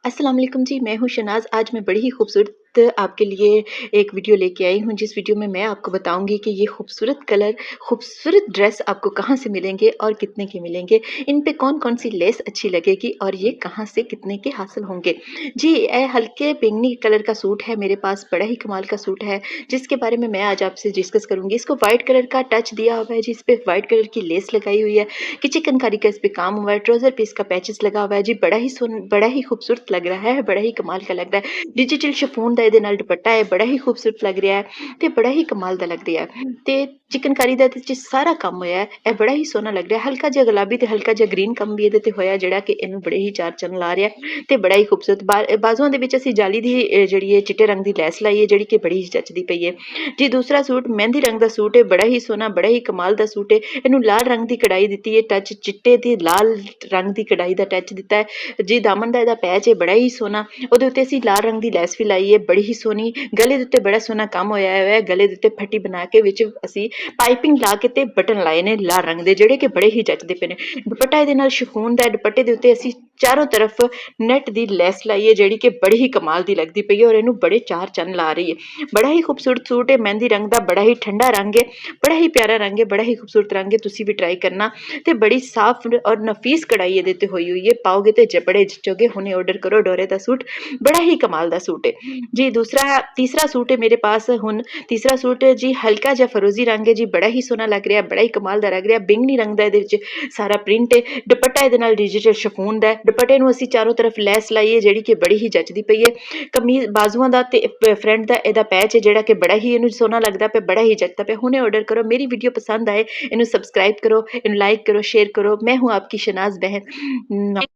अस्सलाम वालेकुम जी, मैं हूँ शनाज़। आज मैं बड़ी ही खूबसूरत आपके लिए एक वीडियो लेके आई हूँ, जिस वीडियो में मैं आपको बताऊँगी कि ये खूबसूरत कलर, खूबसूरत ड्रेस आपको कहाँ से मिलेंगे और कितने के मिलेंगे। इन पे कौन-कौन सी लेस अच्छी लगेगी और ये कहाँ से कितने के हासिल होंगे। जी, ये हल्के बैंगनी कलर का सूट है मेरे पास, बड़ा ही कमाल का सूट है, जिसके बारे में मैं आज आपसे डिस्कस करूँगी। इसको व्हाइट कलर का टच दिया हुआ है जी, इस पे व्हाइट कलर की लेस लगाई हुई है, कि चिकनकारी का इस पे काम हुआ है, ट्राउज़र पे इसका पैचेस लगा हुआ है जी, बड़ा ही खूबसूरत लग रहा है, बड़ा ही कमाल का लग रहा है। डिजिटल शिफॉन ਦਾ ਇਹਦੇ ਨਾਲ ਦੁਪੱਟਾ ਹੈ, ਬੜਾ ਹੀ ਖੂਬਸੂਰਤ ਲੱਗ ਰਿਹਾ ਹੈ ਤੇ ਬੜਾ ਹੀ ਕਮਾਲ ਦਾ ਲੱਗ ਰਿਹਾ ਹੈ ਤੇ ਚਿਕਨਕਾਰੀ ਦਾ ਇਹਦੇ 'ਚ ਸਾਰਾ ਕੰਮ ਹੋਇਆ ਹੈ। ਇਹ ਬੜਾ ਹੀ ਸੋਹਣਾ ਲੱਗ ਰਿਹਾ, ਹਲਕਾ ਜਿਹਾ ਗੁਲਾਬੀ ਤੇ ਹਲਕਾ ਜਿਹਾ ਗ੍ਰੀਨ ਕੰਮ ਵੀ ਇਹਦੇ ਤੇ ਹੋਇਆ, ਜਿਹੜਾ ਕਿ ਇਹਨੂੰ ਬੜੇ ਹੀ ਚਾਰ ਚੰਨ ਲਾ ਰਿਹਾ ਤੇ ਬੜਾ ਹੀ ਖੂਬਸੂਰਤ। ਬਾਜ਼ੂਆਂ ਦੇ ਵਿੱਚ ਅਸੀਂ ਜਾਲੀ ਦੀ ਜਿਹੜੀ ਹੈ ਚਿੱਟੇ ਰੰਗ ਦੀ ਲੈਸ ਲਾਈ ਹੈ, ਜਿਹੜੀ ਕਿ ਬੜੀ ਹੀ ਜੱਚਦੀ ਪਈ ਹੈ ਜੀ। ਦੂਸਰਾ ਸੂਟ ਮਹਿੰਦੀ ਰੰਗ ਦਾ ਸੂਟ ਹੈ, ਬੜਾ ਹੀ ਸੋਹਣਾ, ਬੜਾ ਹੀ ਕਮਾਲ ਦਾ ਸੂਟ ਹੈ। ਇਹਨੂੰ ਲਾਲ ਰੰਗ ਦੀ ਕਢਾਈ ਦਿੱਤੀ ਹੈ, ਟੱਚ ਚਿੱਟੇ ਤੇ ਲਾਲ ਰੰਗ ਦੀ ਕਢਾਈ ਦਾ ਟੱਚ ਦਿੱਤਾ ਹੈ ਜੀ। ਦਾਮਨ ਦਾ ਇਹਦਾ ਪੈਚ ਹੈ, ਬੜਾ ਹੀ ਸੋਹਣਾ, ਉਹਦੇ ਉੱਤੇ ਅਸੀਂ ਲਾਲ ਰੰਗ ਦੀ ਲੈਸ ਵੀ ਲਾਈ ਹੈ, ਬੜੀ ਹੀ ਸੋਹਣੀ। ਗਲੇ ਦੇ ਉੱਤੇ ਬੜਾ ਸੋਹਣਾ ਕੰਮ ਹੋਇਆ ਹੋਇਆ ਹੈ, ਗਲੇ ਦੇ ਉੱਤੇ ਫੱਟੀ ਬਣਾ ਕੇ ਵਿੱਚ ਅਸੀਂ ਪਾਈਪਿੰਗ ਲਾ ਕੇ ਤੇ ਬਟਨ ਲਾਏ ਨੇ ਲਾਲ ਰੰਗ ਦੇ, ਜਿਹੜੇ ਕਿ ਬੜੇ ਹੀ ਜੱਚਦੇ ਪਏ ਨੇ। ਦੁਪੱਟਾ ਇਹਦੇ ਨਾਲ ਸ਼ਿਫੋਨ ਦਾ, ਦੁਪੱਟੇ ਦੇ ਉੱਤੇ ਅਸੀਂ ਚਾਰੋਂ ਤਰਫ ਨੈਟ ਦੀ ਲੈਸ ਲਾਈ ਹੈ, ਜਿਹੜੀ ਕਿ ਬੜੀ ਹੀ ਕਮਾਲ ਦੀ ਲੱਗਦੀ ਪਈ ਹੈ ਔਰ ਇਹਨੂੰ ਬੜੇ ਚਾਰ ਚੰਨ ਲਾ ਰਹੀ ਹੈ। ਬੜਾ ਹੀ ਖੂਬਸੂਰਤ ਸੂਟ ਹੈ, ਮਹਿੰਦੀ ਰੰਗ ਦਾ, ਬੜਾ ਹੀ ਠੰਡਾ ਰੰਗ ਹੈ, ਬੜਾ ਹੀ ਪਿਆਰਾ ਰੰਗ ਹੈ, ਬੜਾ ਹੀ ਖੂਬਸੂਰਤ ਰੰਗ ਹੈ। ਤੁਸੀਂ ਵੀ ਟਰਾਈ ਕਰਨਾ ਤੇ ਬੜੀ ਸਾਫ਼ ਔਰ ਨਫੀਸ ਕਢਾਈ ਇਹਦੇ ਤੇ ਹੋਈ ਹੋਈ ਹੈ, ਪਾਓਗੇ ਤੇ ਬੜੇ ਜਚੋਗੇ। ਹੁਣੇ ਆਰਡਰ ਕਰੋ ਡੋਰੇ ਦਾ सूट, बड़ा ही कमाल का सूट है जी। तीसरा सूट है मेरे पास। हुन तीसरा सूट जी हल्का जिहा फरोजी रंग है जी, बड़ा ही सोहना लग रहा, बड़ा ही कमाल का लग रहा। बैंगनी रंग का इहदे विच सारा प्रिंट है। दुपट्टा इहदे नाल डिजिटल शिफॉन दा है। दुपट्टे नूं असीं चारों तरफ लैस लाई है, जिहड़ी कि बड़ी ही जचदी पई है। कमीज बाजुआं दा ते फ्रंट दा इहदा पैच है, जिहड़ा कि बड़ा ही इहनूं सोहना लगदा पिया, बड़ा ही जचदा पिया। हुणे ऑर्डर करो। मेरी वीडियो पसंद आए इहनूं सबसक्राइब करो, इहनूं लाइक करो, शेयर करो। मैं हूँ आपकी शनाज़ बहन।